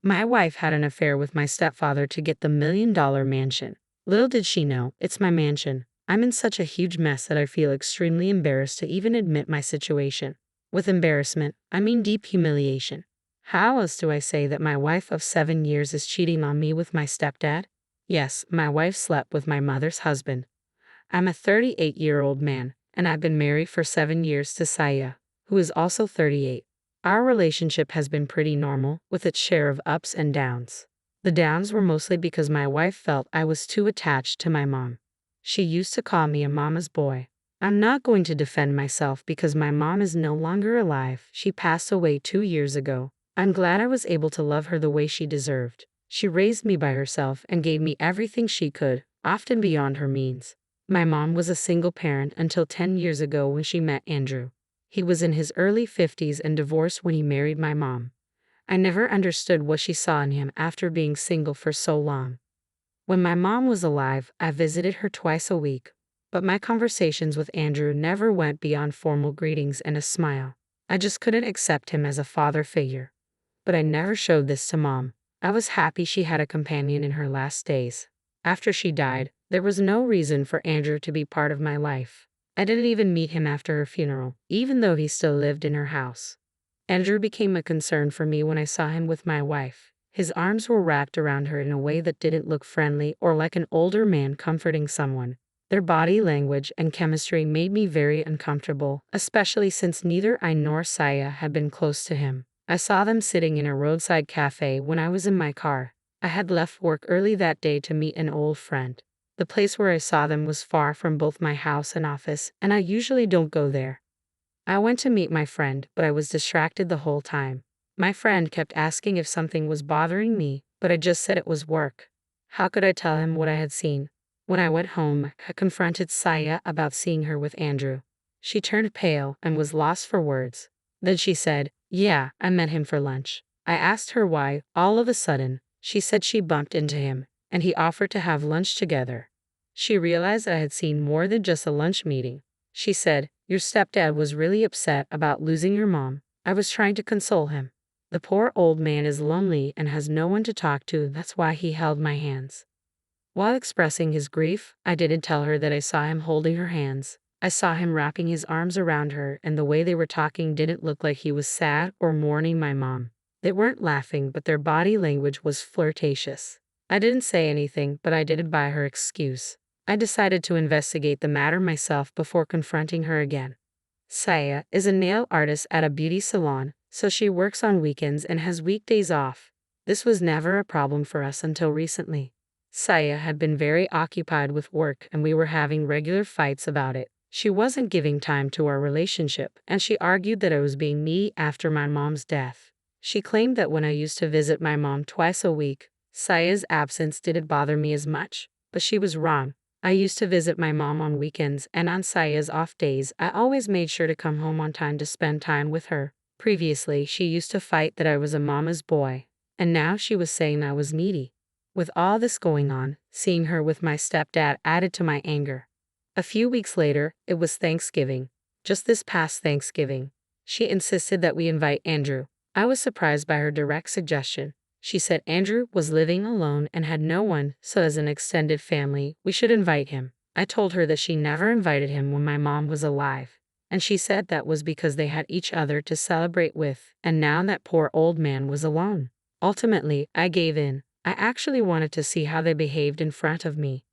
My wife had an affair with my stepfather to get the $1 million mansion. Little did she know, it's my mansion. I'm in such a huge mess that I feel extremely embarrassed to even admit my situation. With embarrassment, I mean deep humiliation. How else do I say that my wife of 7 years is cheating on me with my stepdad? Yes, my wife slept with my mother's husband. I'm a 38-year-old man, and I've been married for 7 years to Cyia, who is also 38. Our relationship has been pretty normal, with its share of ups and downs. The downs were mostly because my wife felt I was too attached to my mom. She used to call me a mama's boy. I'm not going to defend myself because my mom is no longer alive. She passed away 2 years ago. I'm glad I was able to love her the way she deserved. She raised me by herself and gave me everything she could, often beyond her means. My mom was a single parent until 10 years ago when she met Andrew. He was in his early 50s and divorced when he married my mom. I never understood what she saw in him after being single for so long. When my mom was alive, I visited her twice a week, but my conversations with Andrew never went beyond formal greetings and a smile. I just couldn't accept him as a father figure. But I never showed this to Mom. I was happy she had a companion in her last days. After she died, there was no reason for Andrew to be part of my life. I didn't even meet him after her funeral, even though he still lived in her house. Andrew became a concern for me when I saw him with my wife. His arms were wrapped around her in a way that didn't look friendly or like an older man comforting someone. Their body language and chemistry made me very uncomfortable, especially since neither I nor Cyia had been close to him. I saw them sitting in a roadside cafe when I was in my car. I had left work early that day to meet an old friend. The place where I saw them was far from both my house and office, and I usually don't go there. I went to meet my friend, but I was distracted the whole time. My friend kept asking if something was bothering me, but I just said it was work. How could I tell him what I had seen? When I went home, I confronted Cyia about seeing her with Andrew. She turned pale and was lost for words. Then she said, "Yeah, I met him for lunch." I asked her why. All of a sudden, she said she bumped into him, and he offered to have lunch together. She realized I had seen more than just a lunch meeting. She said, "Your stepdad was really upset about losing your mom." I was trying to console him. The poor old man is lonely and has no one to talk to, that's why he held my hands. While expressing his grief, I didn't tell her that I saw him holding her hands. I saw him wrapping his arms around her, and the way they were talking didn't look like he was sad or mourning my mom. They weren't laughing, but their body language was flirtatious. I didn't say anything, but I didn't buy her excuse. I decided to investigate the matter myself before confronting her again. Cyia is a nail artist at a beauty salon, so she works on weekends and has weekdays off. This was never a problem for us until recently. Cyia had been very occupied with work and we were having regular fights about it. She wasn't giving time to our relationship, and she argued that I was being me after my mom's death. She claimed that when I used to visit my mom twice a week, Cyia's absence didn't bother me as much, but she was wrong. I used to visit my mom on weekends, and on Cyia's off days, I always made sure to come home on time to spend time with her. Previously, she used to fight that I was a mama's boy, and now she was saying I was needy. With all this going on, seeing her with my stepdad added to my anger. A few weeks later, it was Thanksgiving. Just this past Thanksgiving. She insisted that we invite Andrew. I was surprised by her direct suggestion. She said Andrew was living alone and had no one, so as an extended family, we should invite him. I told her that she never invited him when my mom was alive, and she said that was because they had each other to celebrate with, and now that poor old man was alone. Ultimately, I gave in. I actually wanted to see how they behaved in front of me.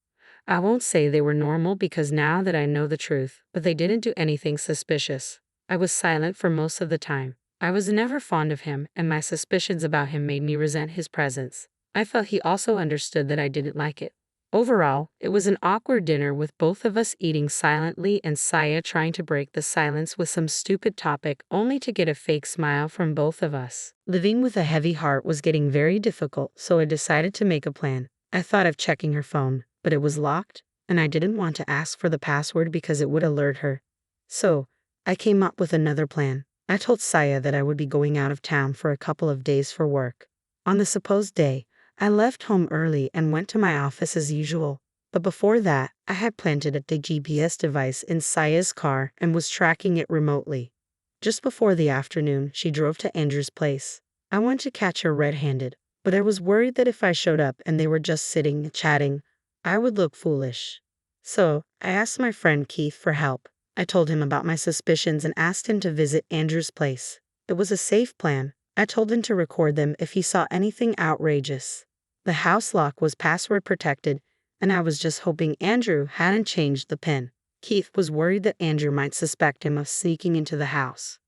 I won't say they were normal because now that I know the truth, but they didn't do anything suspicious. I was silent for most of the time. I was never fond of him, and my suspicions about him made me resent his presence. I felt he also understood that I didn't like it. Overall, it was an awkward dinner with both of us eating silently and Cyia trying to break the silence with some stupid topic only to get a fake smile from both of us. Living with a heavy heart was getting very difficult, so I decided to make a plan. I thought of checking her phone, but it was locked, and I didn't want to ask for the password because it would alert her. So, I came up with another plan. I told Cyia that I would be going out of town for a couple of days for work. On the supposed day, I left home early and went to my office as usual. But before that, I had planted a GPS device in Cyia's car and was tracking it remotely. Just before the afternoon, she drove to Andrew's place. I went to catch her red-handed, But I was worried that if I showed up and they were just sitting, chatting, I would look foolish. So, I asked my friend Keith for help. I told him about my suspicions and asked him to visit Andrew's place. It was a safe plan. I told him to record them if he saw anything outrageous. The house lock was password protected, and I was just hoping Andrew hadn't changed the PIN. Keith was worried that Andrew might suspect him of sneaking into the house.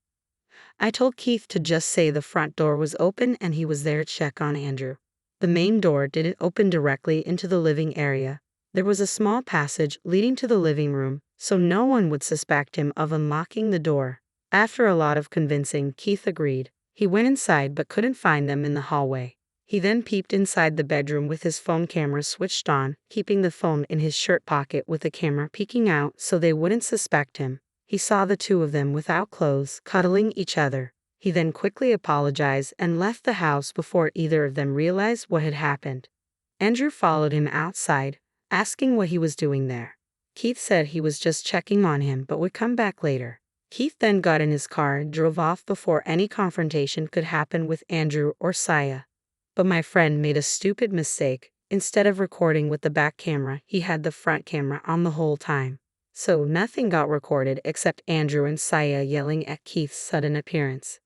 I told Keith to just say the front door was open and he was there to check on Andrew. The main door didn't open directly into the living area. There was a small passage leading to the living room, so no one would suspect him of unlocking the door. After a lot of convincing, Keith agreed. He went inside but couldn't find them in the hallway. He then peeped inside the bedroom with his phone camera switched on, keeping the phone in his shirt pocket with the camera peeking out so they wouldn't suspect him. He saw the two of them without clothes, cuddling each other. He then quickly apologized and left the house before either of them realized what had happened. Andrew followed him outside, asking what he was doing there. Keith said he was just checking on him but would come back later. Keith then got in his car and drove off before any confrontation could happen with Andrew or Cyia. But my friend made a stupid mistake. Instead of recording with the back camera, he had the front camera on the whole time. So nothing got recorded except Andrew and Cyia yelling at Keith's sudden appearance.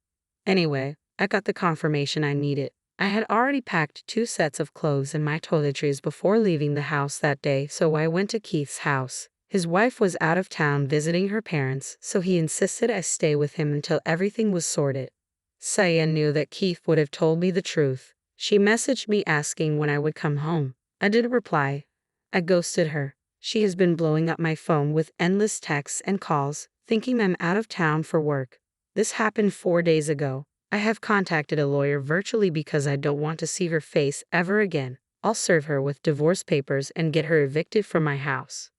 Anyway, I got the confirmation I needed. I had already packed 2 sets of clothes and my toiletries before leaving the house that day, so I went to Keith's house. His wife was out of town visiting her parents, so he insisted I stay with him until everything was sorted. Cyia knew that Keith would have told me the truth. She messaged me asking when I would come home. I didn't reply. I ghosted her. She has been blowing up my phone with endless texts and calls, thinking I'm out of town for work. This happened 4 days ago. I have contacted a lawyer virtually because I don't want to see her face ever again. I'll serve her with divorce papers and get her evicted from my house.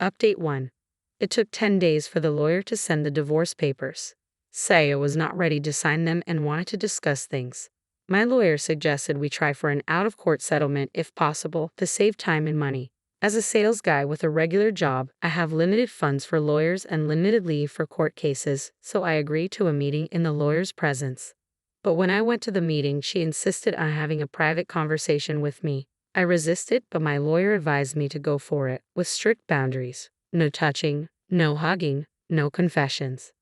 Update 1. It took 10 days for the lawyer to send the divorce papers. Cyia was not ready to sign them and wanted to discuss things. My lawyer suggested we try for an out-of-court settlement if possible to save time and money. As a sales guy with a regular job, I have limited funds for lawyers and limited leave for court cases, so I agreed to a meeting in the lawyer's presence. But when I went to the meeting, she insisted on having a private conversation with me. I resisted, but my lawyer advised me to go for it, with strict boundaries. No touching, no hugging, no confessions.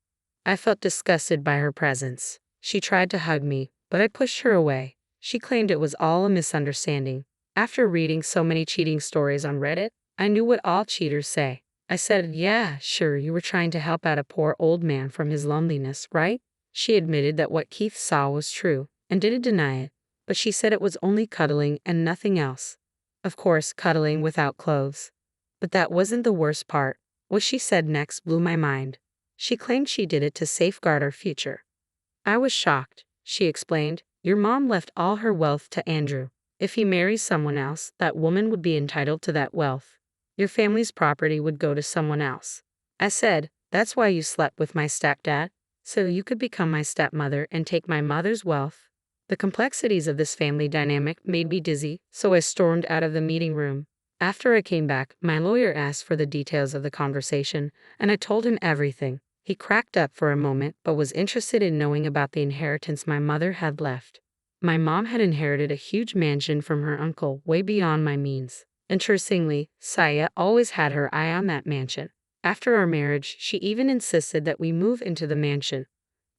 I felt disgusted by her presence. She tried to hug me, but I pushed her away. She claimed it was all a misunderstanding. After reading so many cheating stories on Reddit, I knew what all cheaters say. I said, yeah, sure, you were trying to help out a poor old man from his loneliness, right? She admitted that what Keith saw was true, and didn't deny it, but she said it was only cuddling and nothing else. Of course, cuddling without clothes. But that wasn't the worst part. What she said next blew my mind. She claimed she did it to safeguard our future. I was shocked. She explained, your mom left all her wealth to Andrew. If he marries someone else, that woman would be entitled to that wealth. Your family's property would go to someone else. I said, that's why you slept with my stepdad? So you could become my stepmother and take my mother's wealth? The complexities of this family dynamic made me dizzy, so I stormed out of the meeting room. After I came back, my lawyer asked for the details of the conversation, and I told him everything. He cracked up for a moment but was interested in knowing about the inheritance my mother had left. My mom had inherited a huge mansion from her uncle, way beyond my means. Interestingly, Cyia always had her eye on that mansion. After our marriage, she even insisted that we move into the mansion.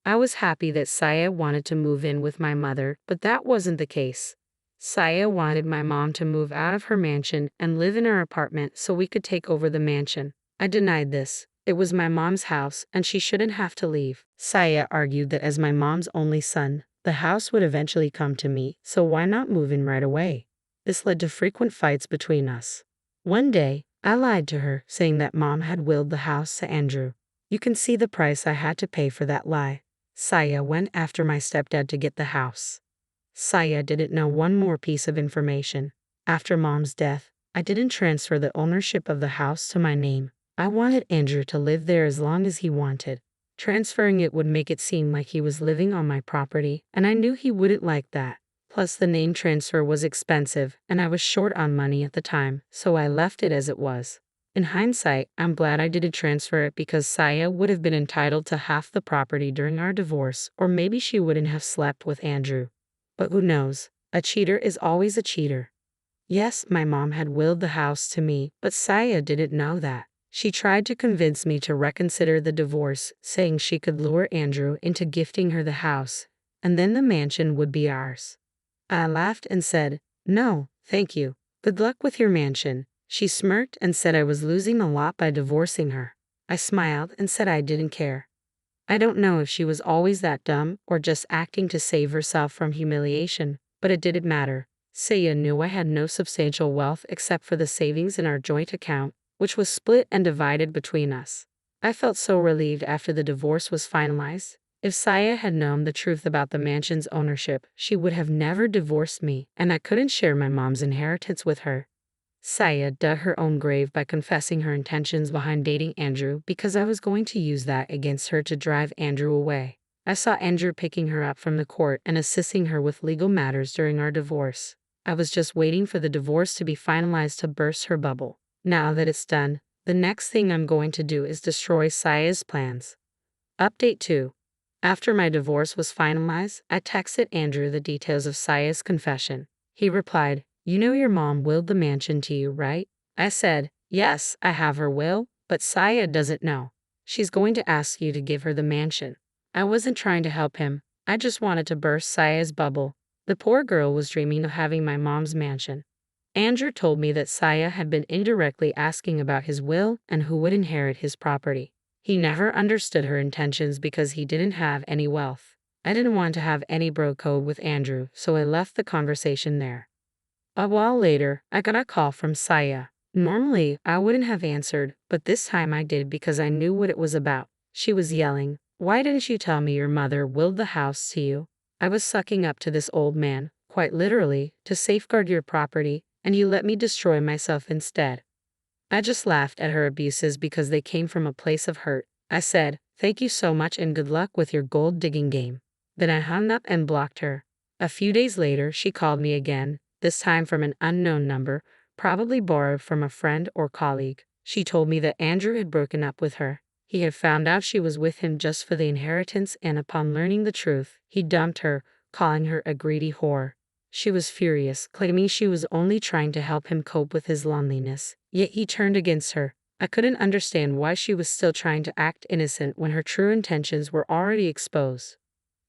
I was happy that Cyia wanted to move in with my mother, but that wasn't the case. Cyia wanted my mom to move out of her mansion and live in our apartment so we could take over the mansion. I denied this. It was my mom's house, and she shouldn't have to leave. Cyia argued that as my mom's only son, the house would eventually come to me, so why not move in right away? This led to frequent fights between us. One day, I lied to her, saying that mom had willed the house to Andrew. You can see the price I had to pay for that lie. Cyia went after my stepdad to get the house. Cyia didn't know one more piece of information. After mom's death, I didn't transfer the ownership of the house to my name. I wanted Andrew to live there as long as he wanted. Transferring it would make it seem like he was living on my property, and I knew he wouldn't like that. Plus, the name transfer was expensive, and I was short on money at the time, so I left it as it was. In hindsight, I'm glad I didn't transfer it because Cyia would have been entitled to half the property during our divorce, or maybe she wouldn't have slept with Andrew. But who knows? A cheater is always a cheater. Yes, my mom had willed the house to me, but Cyia didn't know that. She tried to convince me to reconsider the divorce, saying she could lure Andrew into gifting her the house, and then the mansion would be ours. I laughed and said, "No, thank you. Good luck with your mansion." She smirked and said I was losing a lot by divorcing her. I smiled and said I didn't care. I don't know if she was always that dumb or just acting to save herself from humiliation, but it didn't matter. Cyia knew I had no substantial wealth except for the savings in our joint account, which was split and divided between us. I felt so relieved after the divorce was finalized. If Cyia had known the truth about the mansion's ownership, she would have never divorced me, and I couldn't share my mom's inheritance with her. Cyia dug her own grave by confessing her intentions behind dating Andrew because I was going to use that against her to drive Andrew away. I saw Andrew picking her up from the court and assisting her with legal matters during our divorce. I was just waiting for the divorce to be finalized to burst her bubble. Now that it's done, the next thing I'm going to do is destroy Cyia's plans. Update 2. After my divorce was finalized, I texted Andrew the details of Cyia's confession. He replied, "You know your mom willed the mansion to you, right?" I said, "Yes, I have her will, but Cyia doesn't know. She's going to ask you to give her the mansion." I wasn't trying to help him. I just wanted to burst Cyia's bubble. The poor girl was dreaming of having my mom's mansion. Andrew told me that Cyia had been indirectly asking about his will and who would inherit his property. He never understood her intentions because he didn't have any wealth. I didn't want to have any bro code with Andrew, so I left the conversation there. A while later, I got a call from Cyia. Normally, I wouldn't have answered, but this time I did because I knew what it was about. She was yelling, "Why didn't you tell me your mother willed the house to you? I was sucking up to this old man, quite literally, to safeguard your property, and you let me destroy myself instead." I just laughed at her abuses because they came from a place of hurt. I said, "Thank you so much and good luck with your gold digging game." Then I hung up and blocked her. A few days later, she called me again, this time from an unknown number, probably borrowed from a friend or colleague. She told me that Andrew had broken up with her. He had found out she was with him just for the inheritance, and upon learning the truth, he dumped her, calling her a greedy whore. She was furious, claiming she was only trying to help him cope with his loneliness. Yet he turned against her. I couldn't understand why she was still trying to act innocent when her true intentions were already exposed.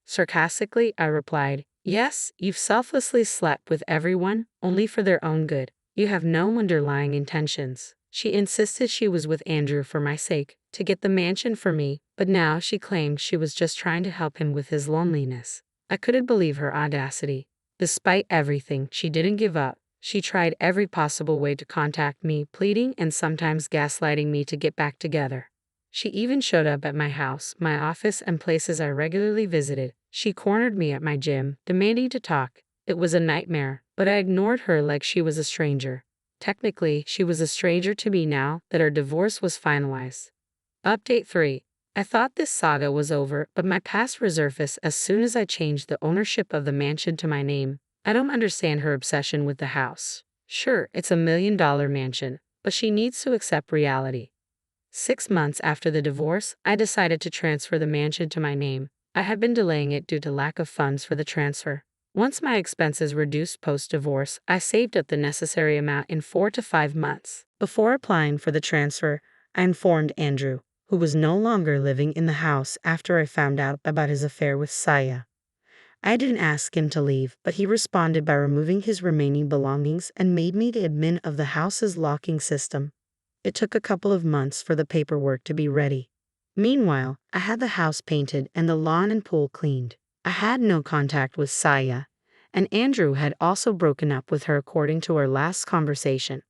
Sarcastically, I replied, "Yes, you've selflessly slept with everyone, only for their own good. You have no underlying intentions." She insisted she was with Andrew for my sake, to get the mansion for me, but now she claimed she was just trying to help him with his loneliness. I couldn't believe her audacity. Despite everything, she didn't give up. She tried every possible way to contact me, pleading and sometimes gaslighting me to get back together. She even showed up at my house, my office, and places I regularly visited. She cornered me at my gym, demanding to talk. It was a nightmare, but I ignored her like she was a stranger. Technically, she was a stranger to me now that our divorce was finalized. Update 3. I thought this saga was over, but my past resurfaced as soon as I changed the ownership of the mansion to my name. I don't understand her obsession with the house. Sure, it's $1 million mansion, but she needs to accept reality. 6 months after the divorce, I decided to transfer the mansion to my name. I had been delaying it due to lack of funds for the transfer. Once my expenses reduced post-divorce, I saved up the necessary amount in 4 to 5 months. Before applying for the transfer, I informed Andrew, who was no longer living in the house after I found out about his affair with Cyia. I didn't ask him to leave, but he responded by removing his remaining belongings and made me the admin of the house's locking system. It took a couple of months for the paperwork to be ready. Meanwhile, I had the house painted and the lawn and pool cleaned. I had no contact with Cyia, and Andrew had also broken up with her according to our last conversation.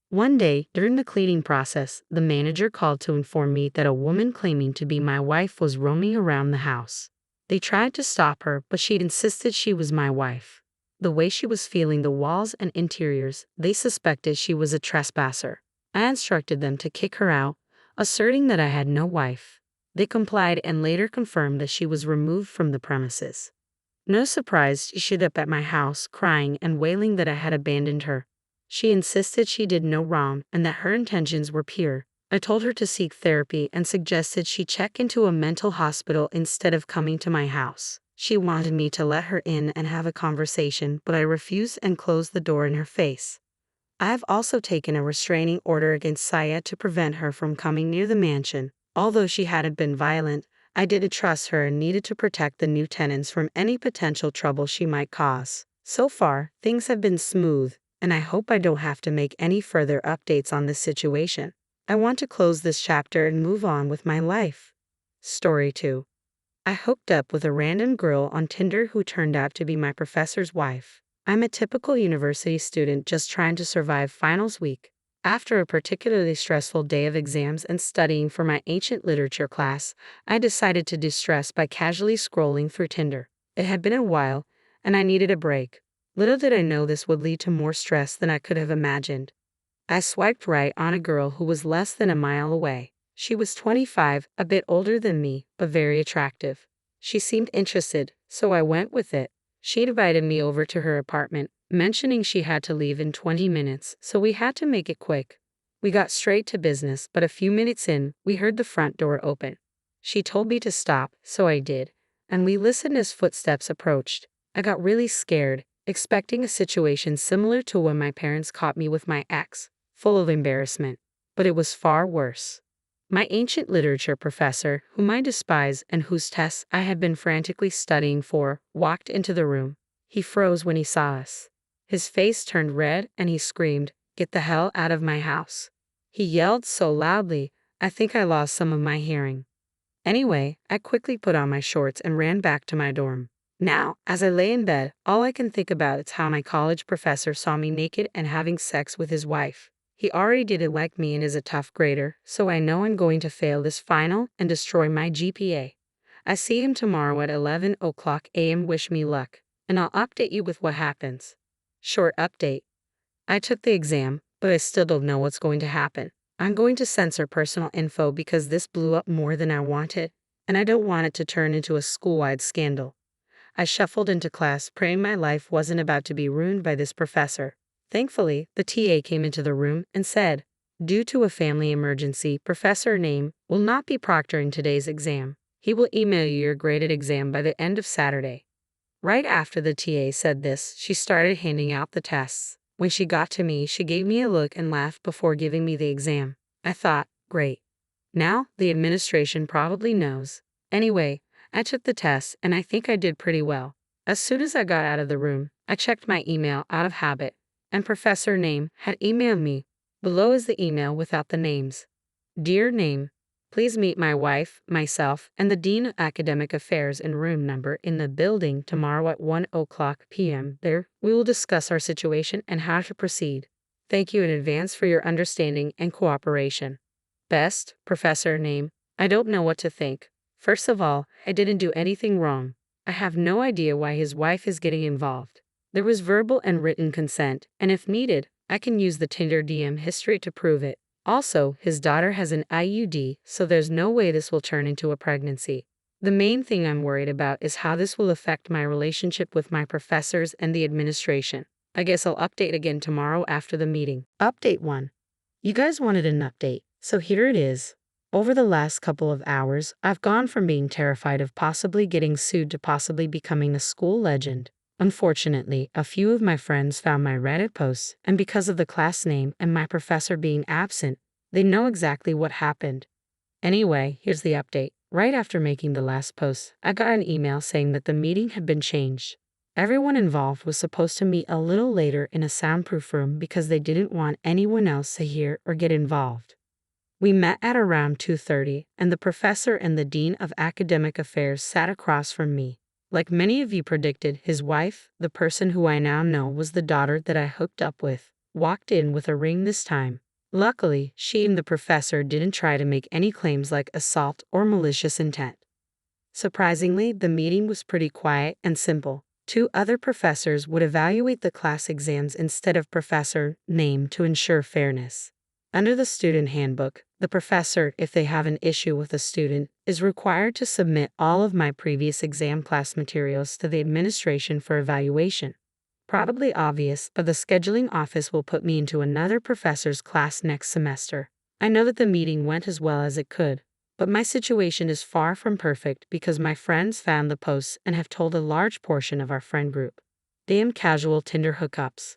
One day, during the cleaning process, the manager called to inform me that a woman claiming to be my wife was roaming around the house. They tried to stop her, but she insisted she was my wife. The way she was feeling the walls and interiors, they suspected she was a trespasser. I instructed them to kick her out, asserting that I had no wife. They complied and later confirmed that she was removed from the premises. No surprise, she showed up at my house, crying and wailing that I had abandoned her. She insisted she did no wrong and that her intentions were pure. I told her to seek therapy and suggested she check into a mental hospital instead of coming to my house. She wanted me to let her in and have a conversation, but I refused and closed the door in her face. I have also taken a restraining order against Cyia to prevent her from coming near the mansion. Although she hadn't been violent, I didn't trust her and needed to protect the new tenants from any potential trouble she might cause. So far, things have been smooth, and I hope I don't have to make any further updates on this situation. I want to close this chapter and move on with my life. Story 2. I hooked up with a random girl on Tinder who turned out to be my professor's wife. I'm a typical university student just trying to survive finals week. After a particularly stressful day of exams and studying for my ancient literature class, I decided to de-stress by casually scrolling through Tinder. It had been a while, and I needed a break. Little did I know this would lead to more stress than I could have imagined. I swiped right on a girl who was less than a mile away. She was 25, a bit older than me, but very attractive. She seemed interested, so I went with it. She invited me over to her apartment, mentioning she had to leave in 20 minutes, so we had to make it quick. We got straight to business, but a few minutes in, we heard the front door open. She told me to stop, so I did, and we listened as footsteps approached. I got really scared, expecting a situation similar to when my parents caught me with my ex, full of embarrassment, but it was far worse. My ancient literature professor, whom I despise and whose tests I had been frantically studying for, walked into the room. He froze when he saw us. His face turned red and he screamed, "Get the hell out of my house." He yelled so loudly, I think I lost some of my hearing. Anyway, I quickly put on my shorts and ran back to my dorm. Now, as I lay in bed, all I can think about is how my college professor saw me naked and having sex with his wife. He already didn't like me and is a tough grader, so I know I'm going to fail this final and destroy my GPA. I see him tomorrow at 11 o'clock a.m. Wish me luck, and I'll update you with what happens. Short update. I took the exam, but I still don't know what's going to happen. I'm going to censor personal info because this blew up more than I wanted, and I don't want it to turn into a school-wide scandal. I shuffled into class praying my life wasn't about to be ruined by this professor. Thankfully, the TA came into the room and said, "Due to a family emergency, Professor Name will not be proctoring today's exam. He will email you your graded exam by the end of Saturday." Right after the TA said this, she started handing out the tests. When she got to me, she gave me a look and laughed before giving me the exam. I thought, great. Now, the administration probably knows. Anyway, I took the test and I think I did pretty well. As soon as I got out of the room, I checked my email out of habit, and Professor Name had emailed me. Below is the email without the names. Dear Name, please meet my wife, myself, and the Dean of Academic Affairs in room number in the building tomorrow at 1 o'clock p.m. There, we will discuss our situation and how to proceed. Thank you in advance for your understanding and cooperation. Best, Professor Name. I don't know what to think. First of all, I didn't do anything wrong. I have no idea why his wife is getting involved. There was verbal and written consent, and if needed, I can use the Tinder DM history to prove it. Also, his daughter has an IUD, so there's no way this will turn into a pregnancy. The main thing I'm worried about is how this will affect my relationship with my professors and the administration. I guess I'll update again tomorrow after the meeting. Update 1. You guys wanted an update, so here it is. Over the last couple of hours, I've gone from being terrified of possibly getting sued to possibly becoming a school legend. Unfortunately, a few of my friends found my Reddit posts, and because of the class name and my professor being absent, they know exactly what happened. Anyway, here's the update. Right after making the last post, I got an email saying that the meeting had been changed. Everyone involved was supposed to meet a little later in a soundproof room because they didn't want anyone else to hear or get involved. We met at around 2:30, and the professor and the Dean of Academic Affairs sat across from me. Like many of you predicted, his wife, the person who I now know was the daughter that I hooked up with, walked in with a ring this time. Luckily, she and the professor didn't try to make any claims like assault or malicious intent. Surprisingly, the meeting was pretty quiet and simple. 2 other professors would evaluate the class exams instead of Professor Name to ensure fairness. Under the student handbook, the professor, if they have an issue with a student, is required to submit all of my previous exam class materials to the administration for evaluation. Probably obvious, but the scheduling office will put me into another professor's class next semester. I know that the meeting went as well as it could, But my situation is far from perfect because my friends found the posts and have told a large portion of our friend group. Damn casual Tinder hookups.